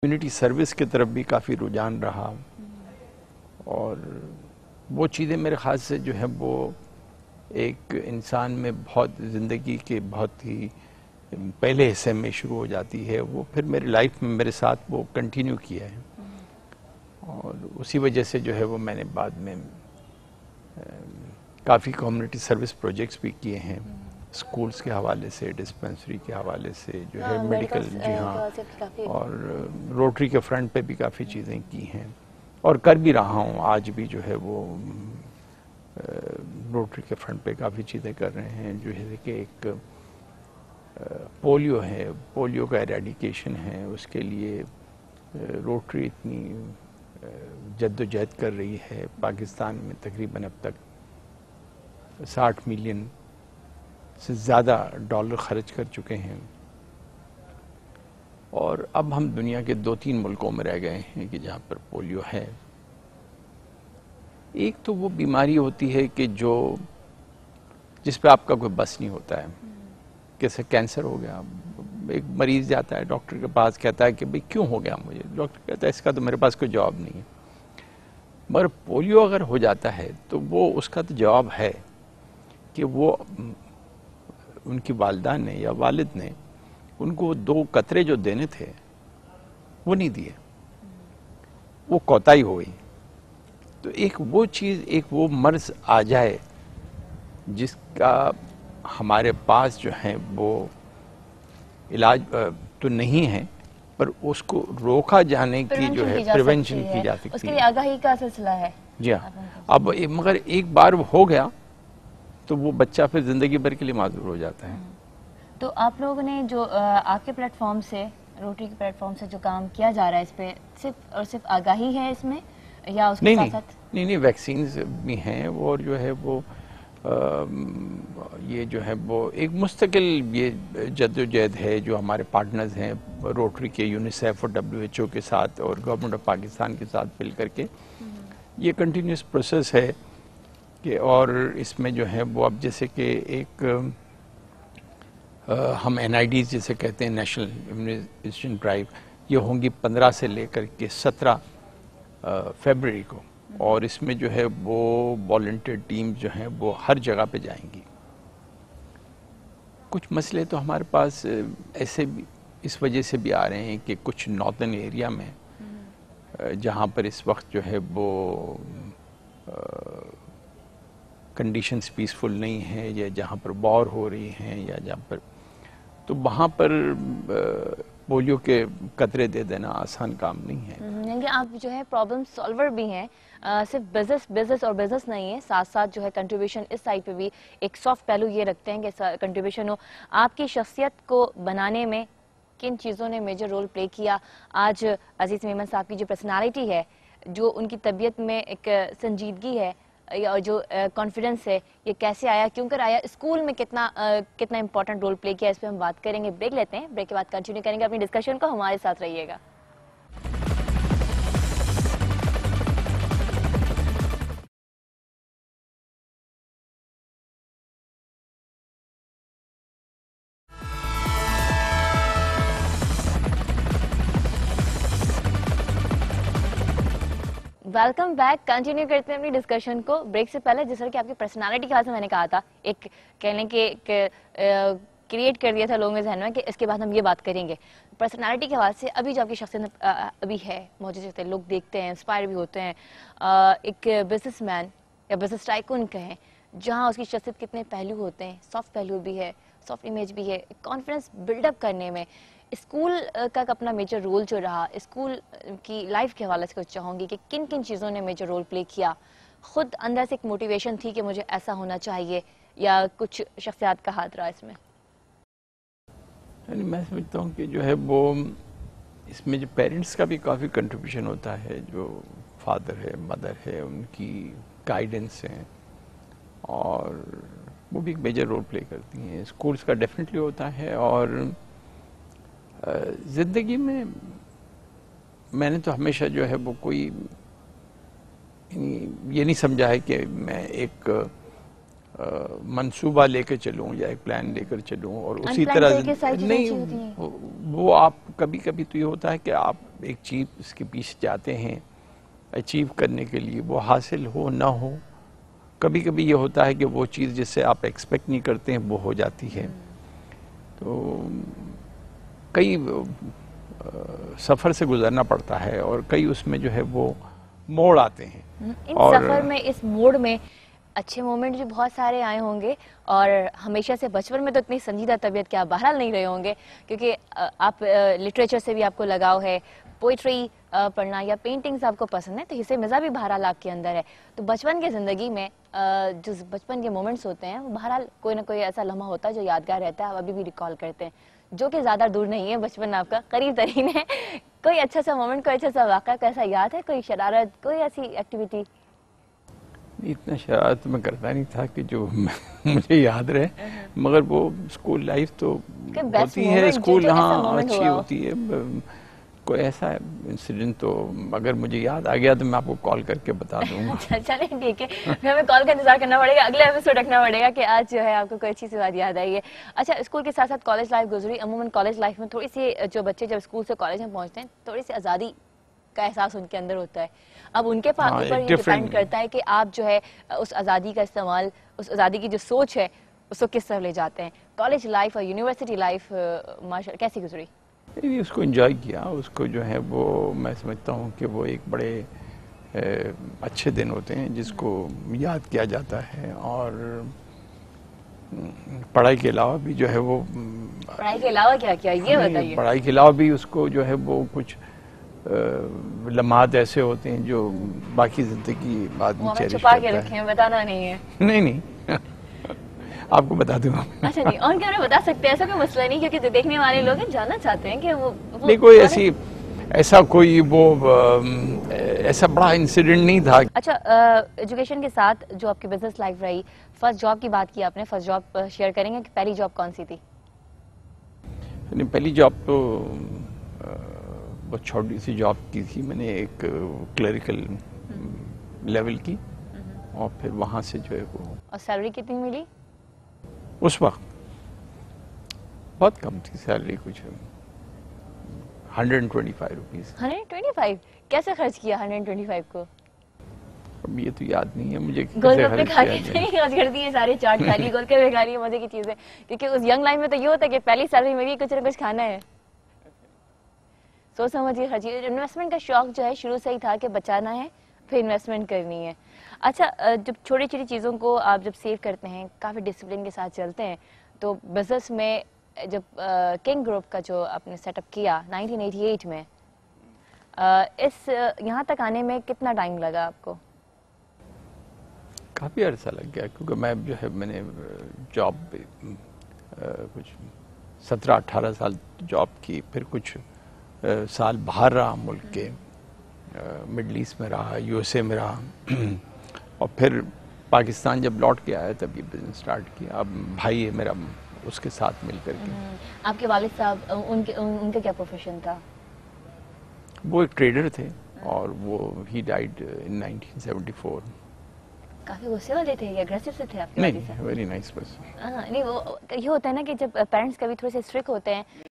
Community service की तरफ भी काफ़ी रुझान रहा और वो चीज़ें मेरे ख़्याल से जो है वो एक इंसान में बहुत ज़िंदगी के बहुत ही पहले हिस्से में शुरू हो जाती है, वो फिर मेरी लाइफ में मेरे साथ वो कंटिन्यू किया है और उसी वजह से जो है वो मैंने बाद में काफ़ी कम्युनिटी सर्विस प्रोजेक्ट्स भी किए हैं, स्कूल्स के हवाले से, डिस्पेंसरी के हवाले से जो है मेडिकल, जी हाँ, और रोटरी के फ्रंट पे भी काफ़ी चीज़ें की हैं और कर भी रहा हूँ आज भी जो है वो रोटरी के फ्रंट पे काफ़ी चीज़ें कर रहे हैं। जो है कि एक पोलियो है, पोलियो का एरेडिकेशन है, उसके लिए रोटरी इतनी जद्दोजहद कर रही है। पाकिस्तान में तकरीबन अब तक 60 मिलियन से ज़्यादा डॉलर खर्च कर चुके हैं और अब हम दुनिया के 2-3 मुल्कों में रह गए हैं कि जहाँ पर पोलियो है। एक तो वो बीमारी होती है कि जो जिस पे आपका कोई बस नहीं होता है, जैसे कैंसर हो गया, एक मरीज जाता है डॉक्टर के पास, कहता है कि भाई क्यों हो गया मुझे, डॉक्टर कहता है इसका तो मेरे पास कोई जवाब नहीं है। मगर पोलियो अगर हो जाता है तो वो उसका तो जवाब है कि वो उनकी वालिदा ने या वालिद ने उनको 2 कतरे जो देने थे वो नहीं दिए, वो कोताही हो गई। तो एक वो चीज़, एक वो मर्ज आ जाए जिसका हमारे पास जो है वो इलाज तो नहीं है, पर उसको रोका जाने की जो है प्रिवेंशन की जा सकती है, उसके लिए आगाही का सिलसिला है। जी हाँ। अब मगर एक बार हो गया तो वो बच्चा फिर जिंदगी भर के लिए माजूर हो जाता है। तो आप लोगों ने जो आपके प्लेटफॉर्म से, रोटरी के प्लेटफॉर्म से जो काम किया जा रहा है, इस पे सिर्फ और सिर्फ आगाही है इसमें या उसके साथ साथ? नहीं, वैक्सीन्स भी हैं और जो है वो ये जो है वो एक मुस्तकिल ये जद्दोजहद है जो हमारे पार्टनर्स हैं रोटरी के, यूनिसेफ और WHO के साथ और गवर्नमेंट ऑफ पाकिस्तान के साथ मिल करके ये कंटिन्यूस प्रोसेस है कि, और इसमें जो है वो अब जैसे कि एक हम NIDs जिसे कहते हैं, नेशनल इम्यूनाइजेशन ड्राइव, ये होंगी 15 से लेकर के 17 फरवरी को, और इसमें जो है वो वॉलंटियर टीम जो है वो हर जगह पे जाएंगी। कुछ मसले तो हमारे पास ऐसे भी इस वजह से भी आ रहे हैं कि कुछ नॉर्दर्न एरिया में जहाँ पर इस वक्त जो है वो कंडीशंस पीसफुल नहीं है या जहाँ पर वॉर हो रही हैं या जहाँ पर, तो वहाँ पर पोलियो के कतरे दे देना आसान काम नहीं है। यानी आप जो है प्रॉब्लम सॉल्वर भी हैं, सिर्फ बिजनेस और बिजनेस नहीं है, साथ साथ जो है कंट्रीब्यूशन इस साइड पे भी एक सॉफ्ट पहलू ये रखते हैं कि कंट्रीब्यूशन हो। आपकी शख्सियत को बनाने में किन चीज़ों ने मेजर रोल प्ले किया? आज अजीज मेमन साहब की जो पर्सनालिटी है, जो उनकी तबीयत में एक संजीदगी है और जो कॉन्फिडेंस है, ये कैसे आया, क्यों कर आया, स्कूल में कितना इंपॉर्टेंट रोल प्ले किया, इस पर हम बात करेंगे। ब्रेक लेते हैं, ब्रेक के बाद कंटिन्यू करेंगे अपनी डिस्कशन को। हमारे साथ रहिएगा। Welcome back. कंटिन्यू करते हैं अपनी डिस्कशन को। ब्रेक से पहले जिस तरह की आपकी पर्सनालिटी के बारे में मैंने कहा था, एक कहने के क्रिएट कर दिया था लोगों के जहन में कि इसके बाद हम ये बात करेंगे। पर्सनालिटी के हवाले से अभी जो आपकी शख्सियत अभी है, मौजूद है, लोग देखते हैं, इंस्पायर भी होते हैं। एक बिजनेसमैन या बिजनेस टाइकून कहें, जहाँ उसकी शख्सियत कितने पहलू होते हैं, सॉफ्ट पहलू भी है, सॉफ्ट इमेज भी है, कॉन्फिडेंस बिल्डअप करने में स्कूल का अपना मेजर रोल जो रहा, स्कूल की लाइफ के हवाले से कुछ चाहूँगी कि किन किन चीज़ों ने मेजर रोल प्ले किया? खुद अंदर से एक मोटिवेशन थी कि मुझे ऐसा होना चाहिए, या कुछ शख्सियात का हाथ रहा इसमें? मैं समझता हूँ कि जो है वो इसमें जो पेरेंट्स का भी काफ़ी कंट्रीब्यूशन होता है, जो फादर है, मदर है, उनकी गाइडेंस है और वो भी एक मेजर रोल प्ले करती हैं। स्कूल्स का डेफिनेटली होता है और ज़िंदगी में मैंने तो हमेशा जो है वो कोई ये नहीं समझा है कि मैं एक मंसूबा लेकर चलूं या एक प्लान लेकर चलूं और उसी Unplanned तरह तरीके से सारी चीजें नहीं, अच्छी होती हैं। वो आप कभी कभी तो ये होता है कि आप एक चीज इसके पीछे जाते हैं अचीव करने के लिए, वो हासिल हो ना हो, कभी कभी ये होता है कि वो चीज़ जिससे आप एक्सपेक्ट नहीं करते हैं वो हो जाती है। तो कई सफ़र से गुजरना पड़ता है और कई उसमें जो है वो मोड़ आते हैं। इन और सफर में, इस मोड में अच्छे मोमेंट भी बहुत सारे आए होंगे और हमेशा से बचपन में तो इतनी संजीदा तबीयत के आप बहरहाल नहीं रहे होंगे, क्योंकि आप लिटरेचर से भी आपको लगाव है, पोइट्री पढ़ना या पेंटिंग्स आपको पसंद है, तो हिस्से मिजाज भी बहरहाल आपके अंदर है। तो बचपन की ज़िंदगी में जो बचपन के मोमेंट्स होते हैं वो बहरहाल कोई ना कोई ऐसा लम्हा होता है जो यादगार रहता है, आप अभी भी रिकॉल करते हैं, जो कि ज़्यादा दूर नहीं है, बचपन आपका करीब तरीन है। कोई अच्छा सा मोमेंट, कोई अच्छा सा वाक़ा कैसा याद है, कोई शरारत, कोई ऐसी एक्टिविटी? इतना शरारत मैं करता नहीं था कि जो मुझे याद रहे, मगर वो स्कूल लाइफ तो होती है, स्कूल हाँ अच्छी होती है। कोई ऐसा इंसिडेंट तो अगर मुझे याद आ गया तो मैं आपको कॉल करके बता दूंगा। अच्छा चलिए ठीक है, फिर हमें कॉल का इंतजार करना पड़ेगा, अगले एपिसोड रखना पड़ेगा कि आज जो है आपको कोई अच्छी सी बात याद आई है। अच्छा, स्कूल के साथ साथ कॉलेज लाइफ गुजरी, अमूमन कॉलेज लाइफ में थोड़ी सी जो बच्चे जब स्कूल से कॉलेज में पहुंचते हैं थोड़ी सी आज़ादी का एहसास उनके अंदर होता है। अब उनके ऊपर ये डिपेंड करता है कि आप जो है उस आज़ादी का इस्तेमाल, उस आज़ादी की जो सोच है उसको किस तरह ले जाते हैं। कॉलेज लाइफ और यूनिवर्सिटी लाइफ माशा कैसी गुजरी? उसको एंजॉय किया, उसको जो है वो मैं समझता हूँ कि वो एक बड़े अच्छे दिन होते हैं जिसको याद किया जाता है। और पढ़ाई के अलावा भी जो है वो, पढ़ाई के अलावा क्या किया ये बताइए? पढ़ाई के अलावा भी उसको जो है वो कुछ लम्हात ऐसे होते हैं जो बाकी जिंदगी आदमी चेरिश छुपा करता के रखे हैं, बताना नहीं है। नहीं आपको बता दूंगा। अच्छा नहीं, ऑन कैमरा बता सकते हैं, ऐसा कोई मसला नहीं, क्योंकि जो देखने वाले लोग हैं जानना चाहते हैं कि वो नहीं कोई ऐसा कोई वो ऐसा बड़ा इंसिडेंट नहीं था। अच्छा, एजुकेशन के साथ जो आपकी बिजनेस लाइफ रही, फर्स्ट जॉब की बात की आपने, फर्स्ट जॉब शेयर करेंगे कि पहली जॉब कौन सी थी? नहीं, पहली जॉब तो बहुत छोटी सी जॉब की थी मैंने, एक क्लरिकल लेवल की, और फिर वहाँ से जो है वो। और सैलरी कितनी मिली उस वक्त? बहुत कम थी सैलरी, कुछ 125 रुपीज। 125? कैसे खर्च किया 125 को? अब ये तो याद नहीं है मुझे। गोलगप्पे खा के खर्च कर दिए सारे, चाट खा ली, गोलगप्पे खा लिए, मजे की चीजें, क्योंकि उस यंग लाइफ में तो ये होता है कि पहली सैलरी में भी कुछ ना कुछ खाना है, सोच समझ के खर्च। इन्वेस्टमेंट का शौक जो है शुरू से ही था कि बचाना है फिर इन्वेस्टमेंट करनी है। अच्छा, जब छोटी छोटी चीज़ों को आप जब सेव करते हैं, काफ़ी डिसिप्लिन के साथ चलते हैं, तो बिजनेस में जब किंग ग्रुप का जो आपने सेटअप किया 1988 में, इस यहाँ तक आने में कितना टाइम लगा आपको? काफ़ी अरसा लग गया, क्योंकि मैं जो है मैंने जॉब कुछ 17-18 साल जॉब की, फिर कुछ साल बाहर रहा मुल्क के, मिडल ईस्ट में रहा, यूएसए में रहा, और फिर पाकिस्तान जब लौट के आया तब ये बिजनेस स्टार्ट किया। अब भाई है मेरा, उसके साथ मिल करके। आपके वालिद साहब, उनका क्या प्रोफेशन था? वो एक ट्रेडर थे और वो ही डाइड इन 1974। काफी गुस्से वाले थे या अग्रेसिव से थे आपके? नहीं, वेरी नाइस पर्सन। नहीं, वो ये होता है ना कि जब पेरेंट्स कभी थोड़े से स्ट्रिक्ट होते हैं